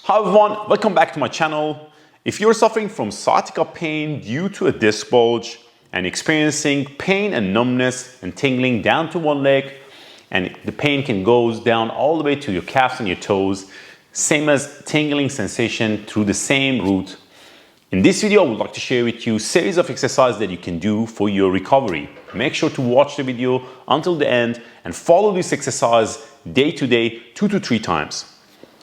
Hi everyone, welcome back to my channel. If you're suffering from sciatica pain due to a disc bulge and experiencing pain and numbness and tingling down to one leg, and the pain can go down all the way to your calves and your toes, same as tingling sensation through the same route. In this video, I would like to share with you a series of exercises that you can do for your recovery. Make sure to watch the video until the end and follow this exercise day to day, 2 to 3 times.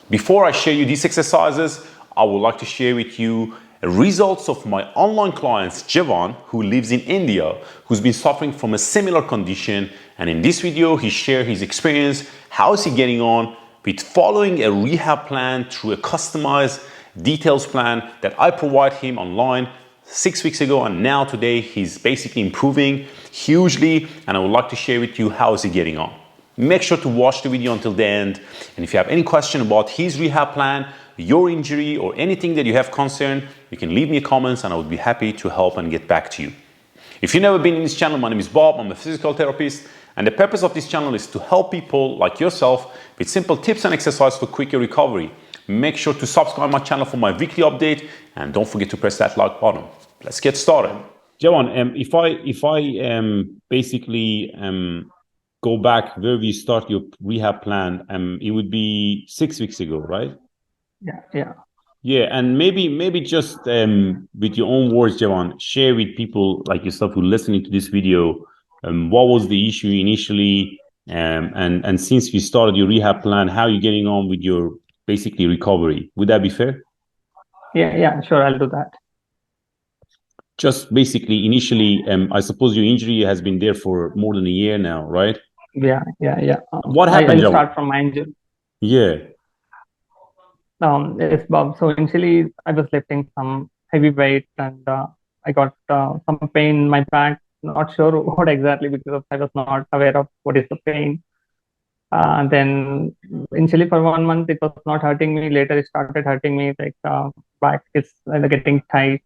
Before I share you these exercises, I would like to share with you results of my online clients, Jeevan, who lives in India, who's been suffering from a similar condition. And in this video, he shared his experience, how is he getting on with following a rehab plan through a customized details plan that I provide him online 6 weeks ago, and now today he's basically improving hugely, and I would like to share with you how is he getting on. Make sure to watch the video until the end, and if you have any question about his rehab plan, your injury, or anything that you have concern, you can leave me a comments and I would be happy to help and get back to you. If you've never been in this channel, my name is Bob, I'm a physical therapist, and the purpose of this channel is to help people like yourself with simple tips and exercise for quicker recovery. Make sure to subscribe my channel for my weekly update, and don't forget to press that like button. Let's get started. Jeevan, if I basically go back where we start your rehab plan, it would be 6 weeks ago, right? Yeah, and maybe just with your own words, Jeevan, share with people like yourself who are listening to this video, what was the issue initially, and since we started your rehab plan, how are you getting on with your basically recovery? Would that be fair? Yeah, sure, I'll do that. Just basically initially, I suppose your injury has been there for more than a year now, right? Yeah. What happened, I'll start from my injury. Yeah. Yes, Bob. So initially, I was lifting some heavy weight, and I got some pain in my back. Not sure what exactly, because I was not aware of what is the pain. Then initially for 1 month, it was not hurting me. Later, it started hurting me. Like back is getting tight,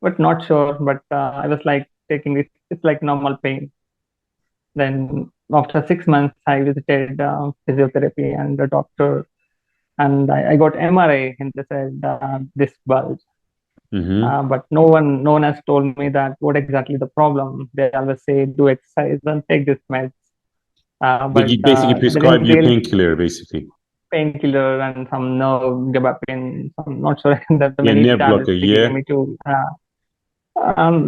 but not sure. But I was like taking it. It's like normal pain. Then after 6 months, I visited physiotherapy and the doctor, and I got MRI, and they said this bulge. But no one has told me that what exactly the problem. They always say do exercise and take this meds. But you basically prescribe you painkiller, basically. Painkiller and some nerve gabapin. I'm not sure that the many nerve tablets blocker, they gave me to.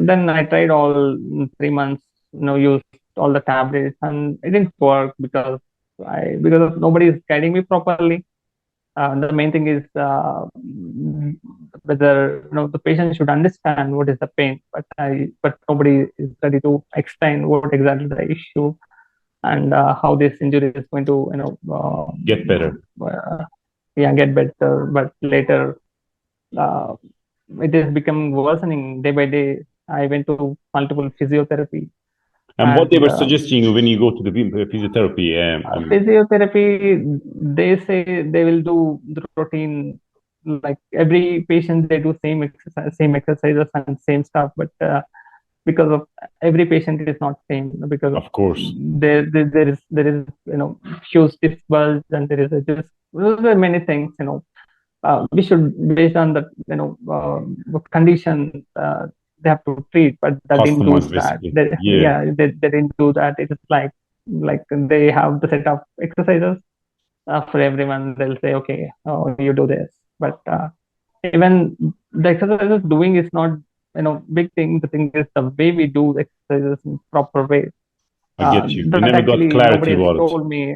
Then I tried all 3 months. Used all the tablets, and it didn't work because nobody is guiding me properly. The main thing is whether the patient should understand what is the pain, but nobody is ready to explain what exactly the issue and how this injury is going to get better. Get better. But later, it is becoming worsening day by day. I went to multiple physiotherapy. And what they were suggesting you when you go to the physiotherapy? Physiotherapy, they say they will do the routine, like every patient they do same exercises and same stuff, but because of every patient it is not same, because of course there is huge disc bulge, and there are many things. We should, based on the what condition they have to treat, but they didn't do that. They didn't do that. It is like they have the set of exercises for everyone. They'll say, okay, you do this, but even the exercises doing is not big thing. The thing is the way we do exercises in proper way. I get you. You never got clarity about it. Nobody told me.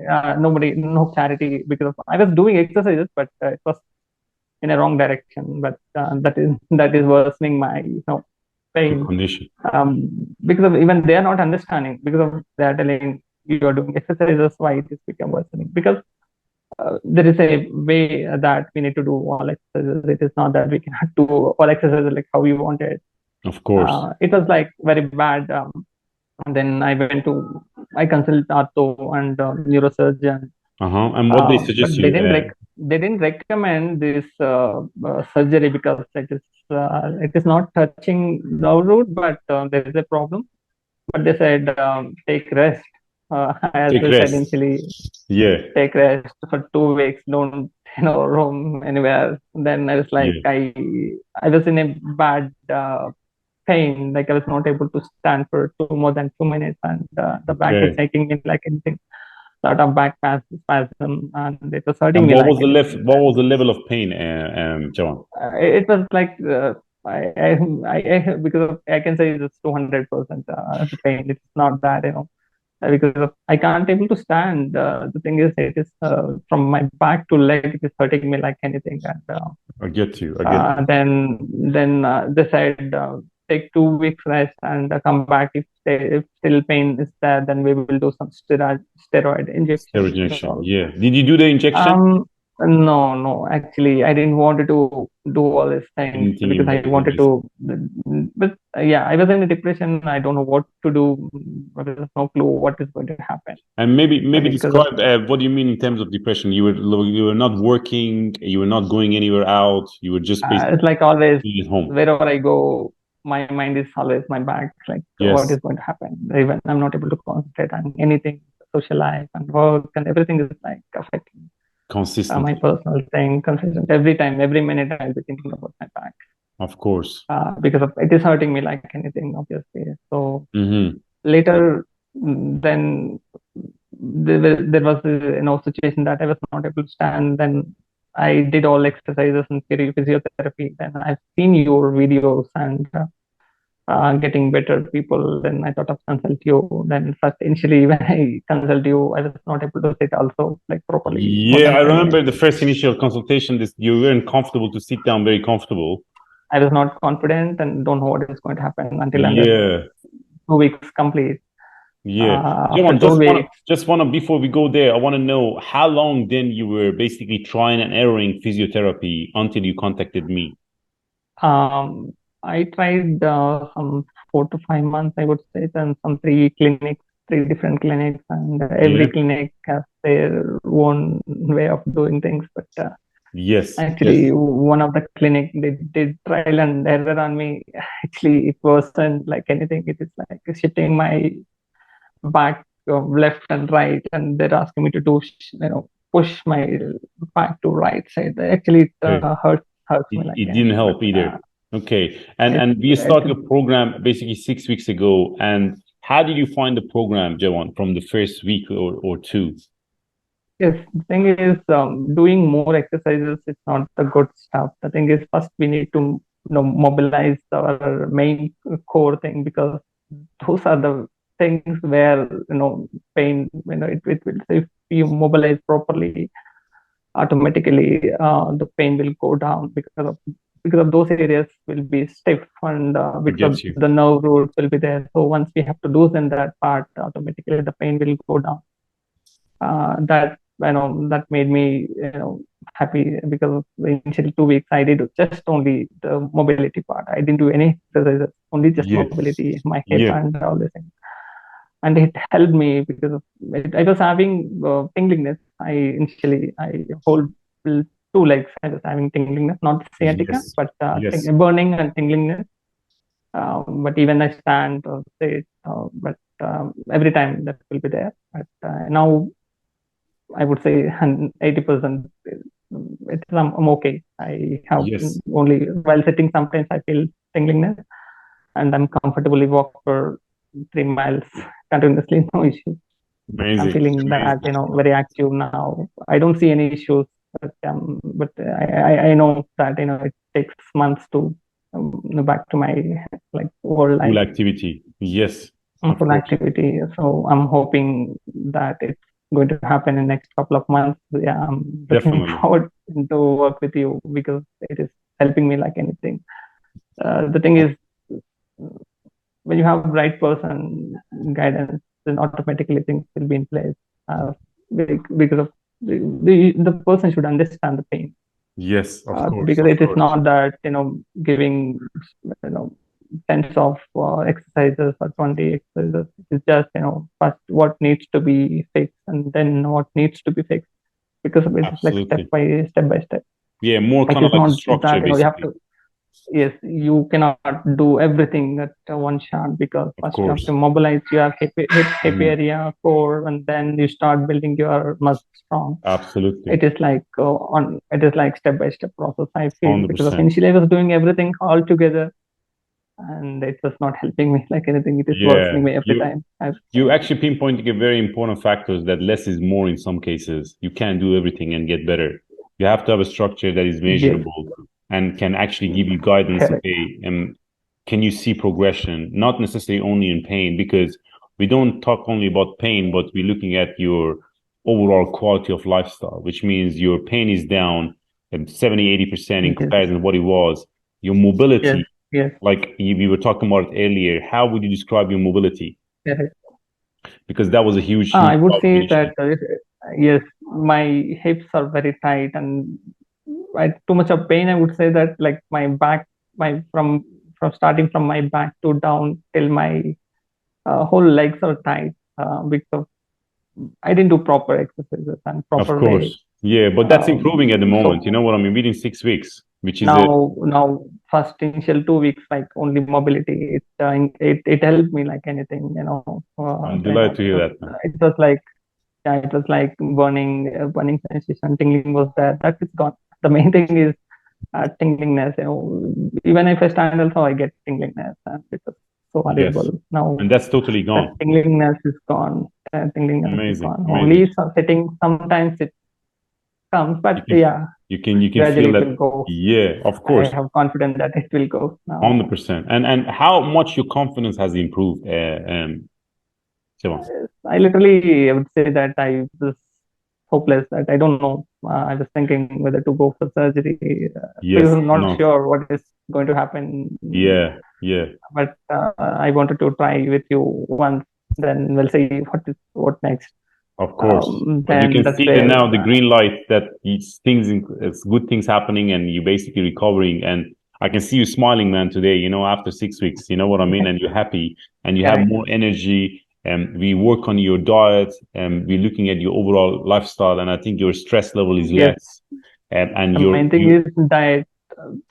No clarity, because I was doing exercises, but it was in a wrong direction. But that is worsening my pain condition. Because of even they are not understanding, because of they are telling you are doing exercises, why it is become worsening. Because there is a way that we need to do all exercises. It is not that we cannot do all exercises like how we wanted. Of course. It was like very bad. And then I consult ortho and neurosurgeon. And what they suggest you? They didn't recommend this surgery because it is not touching the root, but there is a problem. But they said take rest. as Take I said rest. initially, Yeah, take rest for 2 weeks, don't roam anywhere. Then I was like, yeah. I was in a bad pain, like I was not able to stand for more than 2 minutes, and the back was Okay. aching me like anything. Lot of back spasm, and it was hurting And me what like was the anything. what was the level of pain, John? It was like because of, I can say it's 200% the pain. It's not that because of, I can't able to stand. The thing is, it is from my back to leg. It is hurting me like anything, and I get you. I get you. then decide take 2 weeks rest and come back. If still pain is there, then we will do some steroid Steroid injection. injection. Yeah. Did you do the injection? Um, no, actually, I didn't want to do all these things Anything because I invasive? wanted to. But yeah, I was in a depression. I don't know what to do. There is no clue what is going to happen And maybe because of describe what do you mean in terms of depression? You were not working. You were not going anywhere out. You were just basically it's like always at home. wherever I go, my mind is always my back. Like what Yes. is going to happen? Even I'm not able to concentrate on anything, social life and work and everything is like affecting my Consistently. personal thing consistent every time, every minute I'll be thinking about my back. Of course. Because of, it is hurting me like anything, obviously. So Mm-hmm. later, then there was situation that I was not able to stand. Then I did all exercises and physiotherapy. Then I've seen your videos and getting better people. Then I thought of consult you. Then first initially when I consult you, I was not able to sit also like properly more Yeah, than I 5 minutes. remember the first initial consultation. This you weren't comfortable to sit down, very comfortable. I was not confident and don't know what is going to happen until unless Yeah, 2 weeks complete. yeah. After Jeevan, two weeks, just wanna before we go there, I wanna know how long then you were basically trying and erroring physiotherapy until you contacted me. I tried some 4 to 5 months, I would say, and some three different clinics, and every Yeah. clinic has their own way of doing things. But Yes. actually, Yes. one of the clinic they did trial and error on me. Actually, it wasn't like anything. It is like shifting my back left and right, and they're asking me to do push my back to right side. Actually, it Okay. hurts me like It didn't anything. But help either. Okay. And we it started a program basically 6 weeks ago. And how did you find the program, Jawan, from the first week or two? yes, the thing is, doing more exercises is not the good stuff. The thing is, first we need to mobilize our main core thing because those are the things where pain. It will, if you mobilize properly, automatically the pain will go down because of those areas will be stiff and I because of get you. the nerve roots will be there. So once we have to loosen that part, automatically the pain will go down. That that made me happy because of the initial 2 weeks I did just only the mobility part. I didn't do any exercises, only just Yeah. mobility, my hip Yeah. and all this thing. And it helped me because of I was having tinglingness. I hold two legs. I was having tinglingness, not sciatica, Yes. but Yes. burning and tinglingness. But even I stand or sit, but every time that will be there. But now I would say 80%. I'm okay. I have Yes. only while sitting sometimes I feel tinglingness, and I'm comfortably walk for 3 miles continuously, no issue. I'm Amazing. feeling that Amazing. very active now. I don't see any issues, but I know that it takes months to back to my like old Full life, activity. Yes. Of full course. activity. So I'm hoping that it's going to happen in next couple of months. Yeah, I'm looking Definitely. forward to work with you because it is helping me like anything. The thing is, when you have the right person guidance, then automatically things will be in place. Uh, because of the person should understand the pain. Yes. Of course. Because Of it is course. not that giving tens of exercises or 20 exercises. It's just first what needs to be fixed and then what needs to be fixed because it is like Absolutely. step by step. Yeah. More It kind is of like a not structure, that you have basically. to. yes, you cannot do everything at one shot, because Of first you have course. to mobilize your hip Mhm. area, core, and then you start building your muscle strong. Absolutely. It is like it is like step by step process, I feel, because 100%. initially I was doing everything all together, and it was not helping me like anything. It is Yeah. worsening me every You time, I would say. you actually pinpointing a very important factors that less is more in some cases. You can't do everything and get better. You have to have a structure that is Yes, measurable and can actually give you guidance. correct. Okay, can you see progression? Not necessarily only in pain, because we don't talk only about pain, but we're looking at your overall quality of lifestyle, which means your pain is down 70, 80% in Yes, comparison to what it was. Your yes, mobility, yes, like we were talking about it earlier, how would you describe your mobility? correct. Because that was a huge, huge I would problem say that initially. yes, my hips are very tight, and too much of pain. I would say that like my back, my from starting from my back to down till my whole legs are tight, because I didn't do proper exercises and Of proper way. course. Yeah, but that's improving at the moment. You So know what I mean? Within 6 weeks, which is a now first initial 2 weeks, like only mobility, it helped me like anything, I'm China, delighted to hear because that, man. it was like, yeah, it was like burning sensation, tingling was there. That is gone. The main thing is tinglingness. Even if I stand also, I get tinglingness, and it was so Yes. horrible. Now And that's totally that gone. tinglingness is gone. Tinglingness is Amazing. gone. Amazing. Only sitting, sometimes it comes, You but can yeah, you can gradually feel it that. will go. Yeah, of I course. have confidence that it will go now. 100%. And how much your confidence has improved, Jeevan? I literally, I would say that I was hopeless, that I don't know. I was thinking whether to go for surgery, because Yes. I'm not No. sure what is going to happen. Yeah. Yeah. But I wanted to try with you once. Then we'll see what next. Of course. But you Then can that's see the where now the green light that it's good things happening and you basically recovering. And I can see you smiling, man, today, after 6 weeks, you know what I mean? And you're happy and you have correct. more energy. And we work on your diet and we're looking at your overall lifestyle. And I think your stress level is Yes, less. And the your main thing you is diet.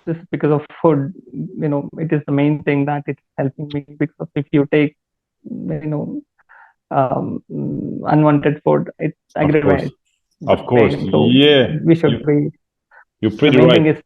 Just because of food, it is the main thing that it's helping me. Because if you take, unwanted food, it of course. aggravates the Of course. pain. So Yeah. we should be. You're The pretty main right. thing is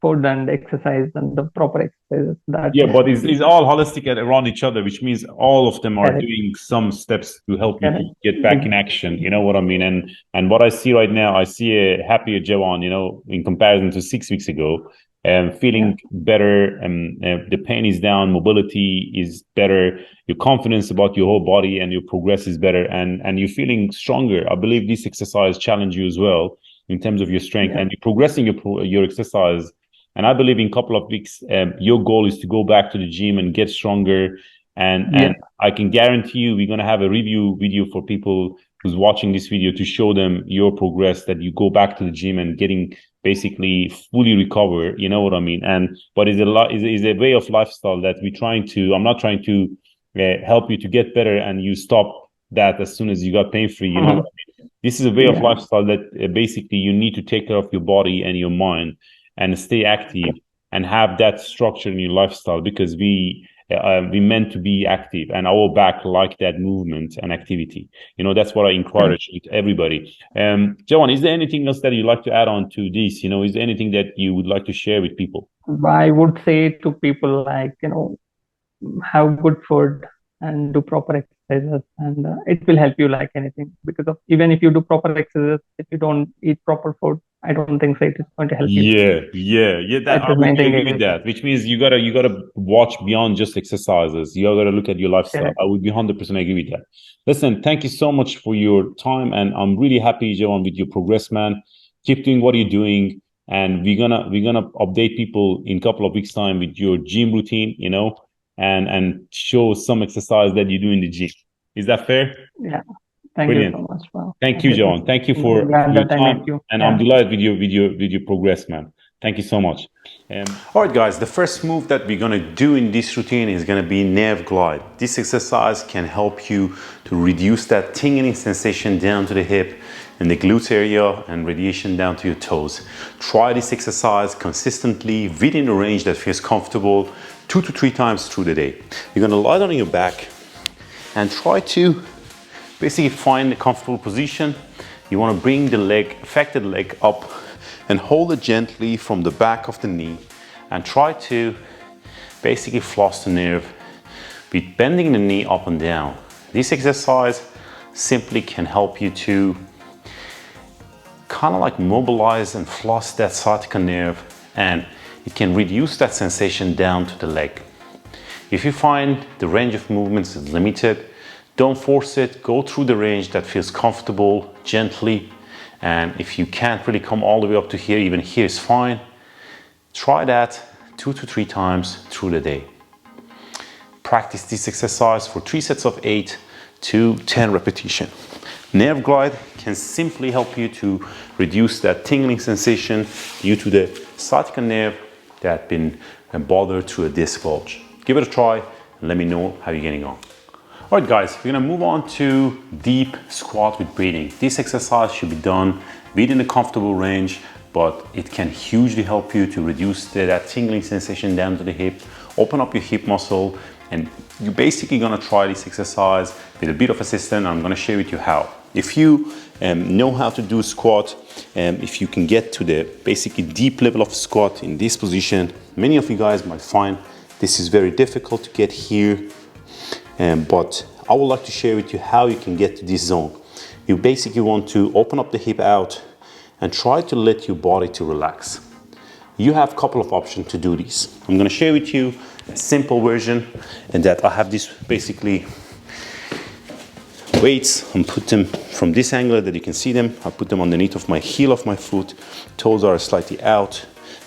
food and exercise, and the proper exercises. That Yeah, is but the it's key. all holistic and around each other, which means all of them are Correct, doing some steps to help you to correct. get back in action. You know what I mean? And what I see right now, I see a happier Jeevan, in comparison to 6 weeks ago, and Yeah, feeling better, and the pain is down, mobility is better, your confidence about your whole body and your progress is better, and you're feeling stronger. I believe this exercise challenge you as well in terms of your strength, yeah, and you're progressing your exercise, and I believe in a couple of weeks, your goal is to go back to the gym and get stronger. And yeah. I can guarantee you, we're gonna have a review video for people who's watching this video to show them your progress. That you go back to the gym and getting basically fully recover. You know what I mean? And but is a lot is a way of lifestyle that we're trying to. I'm not trying to help you to get better and you stop that as soon as you got pain free. You know what Mhm. I mean? This is a way of Yeah, lifestyle that basically you need to take care of your body and your mind and stay active and have that structure in your lifestyle, because we meant to be active and our back like that movement and activity. That's what I correct. encourage with everybody. Joan, is there anything else that you'd like to add on to this? Is there anything that you would like to share with people? I would say to people, like, have good food and do proper exercises, and it will help you like anything. Because of, even if you do proper exercises, if you don't eat proper food, I don't think so it is going to help you. Yeah. That It I is would main thing agree with is that. Which means you gotta watch beyond just exercises. You gotta look at your lifestyle. correct. I would be 100% agree with that. Listen, thank you so much for your time, and I'm really happy, Joan, with your progress, man. Keep doing what you're doing, and we're gonna update people in a couple of weeks' time with your gym routine, and show some exercise that you do in the gym. Is that fair? Yeah. Thank you Brilliant. so much. Wow. Thank Thank you, you. John. Thank you I'm for glad your that I met time, you. and I'm Yeah. delighted with your progress, man. Thank you so much. All right, guys, the first move that we're gonna do in this routine is gonna be nerve glide. This exercise can help you to reduce that tingling sensation down to the hip and the glute area and radiation down to your toes. Try this exercise consistently within a range that feels comfortable 2 to 3 times through the day. You're gonna lie down on your back and try to basically find a comfortable position. You wanna bring the affected leg up and hold it gently from the back of the knee and try to basically floss the nerve with bending the knee up and down. This exercise simply can help you to kind of like mobilize and floss that sciatica nerve, and it can reduce that sensation down to the leg. If you find the range of movements is limited, don't force it. Go through the range that feels comfortable, gently. And if you can't really come all the way up to here, even here is fine. Try that 2 to 3 times through the day. Practice this exercise for 3 sets of 8 to 10 repetitions. Nerve glide can simply help you to reduce that tingling sensation due to the sciatica nerve that been bothered through a disc bulge. Give it a try and let me know how you're getting on. All right, guys, we're gonna move on to deep squat with breathing. This exercise should be done within a comfortable range, but it can hugely help you to reduce that tingling sensation down to the hip, open up your hip muscle, and you're basically gonna try this exercise with a bit of assistance. I'm gonna share with you how. If you know how to do squat, if you can get to the basically deep level of squat in this position, many of you guys might find this is very difficult to get here. But I would like to share with you how you can get to this zone. You basically want to open up the hip out and try to let your body to relax. You have a couple of options to do this. I'm gonna share with you a simple version, and that I have this basically weights and put them from this angle that you can see them. I put them underneath of my heel of my foot. Toes are slightly out,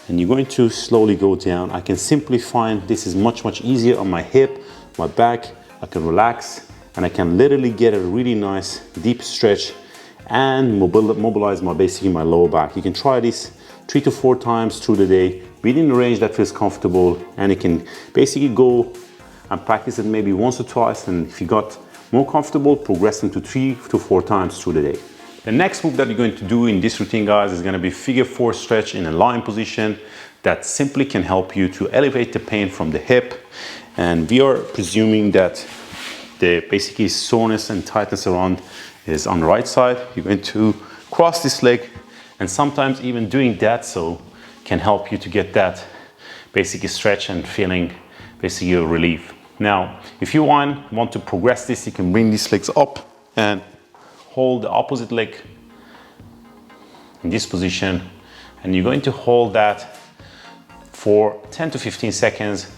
and you're going to slowly go down. I can simply find this is much easier on my hip, my back. I can relax and I can literally get a really nice deep stretch and mobilize basically my lower back. You can try this 3 to 4 times through the day within a range that feels comfortable, and you can basically go and practice it maybe once or twice, and if you got more comfortable, progress them to 3 to 4 times through the day. The next move that you're going to do in this routine, guys, is going to be figure 4 stretch in a lying position that simply can help you to elevate the pain from the hip. And we are presuming that the basically soreness and tightness around is on the right side. You're going to cross this leg, and sometimes even doing that so can help you to get that basically stretch and feeling basically a relief. Now, if you want to progress this, you can bring these legs up and hold the opposite leg in this position, and you're going to hold that for 10 to 15 seconds,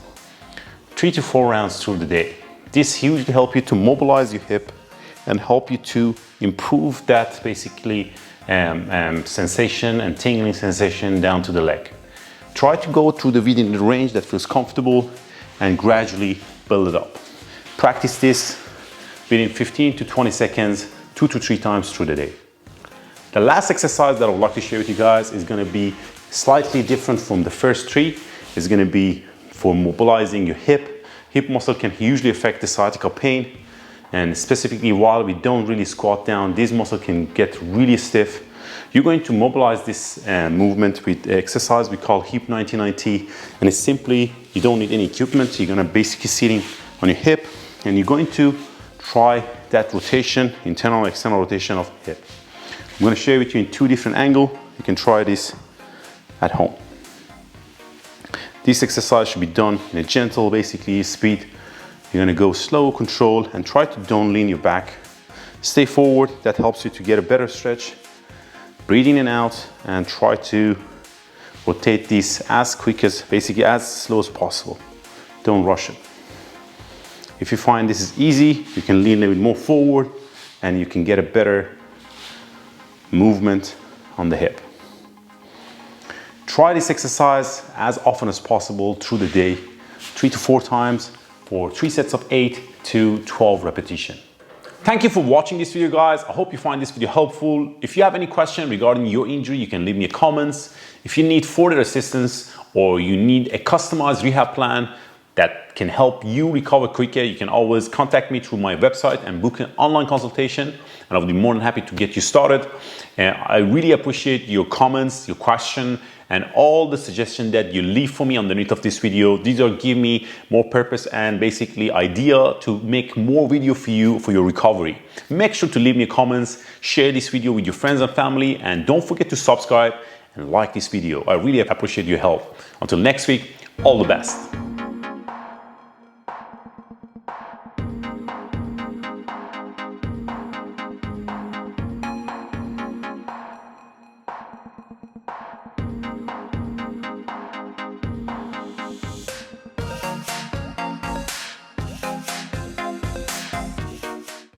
3 to 4 rounds through the day. This hugely helps you to mobilize your hip and help you to improve that basically sensation and tingling sensation down to the leg. Try to go through within the range that feels comfortable and gradually build it up. Practice this within 15 to 20 seconds, 2 to 3 times through the day. The last exercise that I would like to share with you guys is going to be slightly different from the first 3. It's going to be for mobilizing your hip. Hip muscle can hugely affect the sciatica pain, and specifically while we don't really squat down, this muscle can get really stiff. You're going to mobilize this movement with exercise we call hip 90-90, and it's simply, you don't need any equipment. You're going to basically sitting on your hip, and you're going to try that rotation, internal and external rotation of the hip. I'm going to share with you in 2 different angles. You can try this at home. This exercise should be done in a gentle, basically, speed. You're gonna go slow, control, and try to don't lean your back. Stay forward, that helps you to get a better stretch. Breathe in and out, and try to rotate this as quick as, basically as slow as possible. Don't rush it. If you find this is easy, you can lean a little bit more forward, and you can get a better movement on the hip. Try this exercise as often as possible through the day, 3 to 4 times for 3 sets of 8 to 12 repetitions. Thank you for watching this video, guys. I hope you find this video helpful. If you have any question regarding your injury, you can leave me comments. If you need further assistance or you need a customized rehab plan that can help you recover quicker, you can always contact me through my website and book an online consultation, and I'll be more than happy to get you started. And I really appreciate your comments, your question, and all the suggestions that you leave for me underneath of this video. These are give me more purpose and basically idea to make more video for you for your recovery. Make sure to leave me comments, share this video with your friends and family, and don't forget to subscribe and like this video. I really appreciate your help. Until next week, all the best.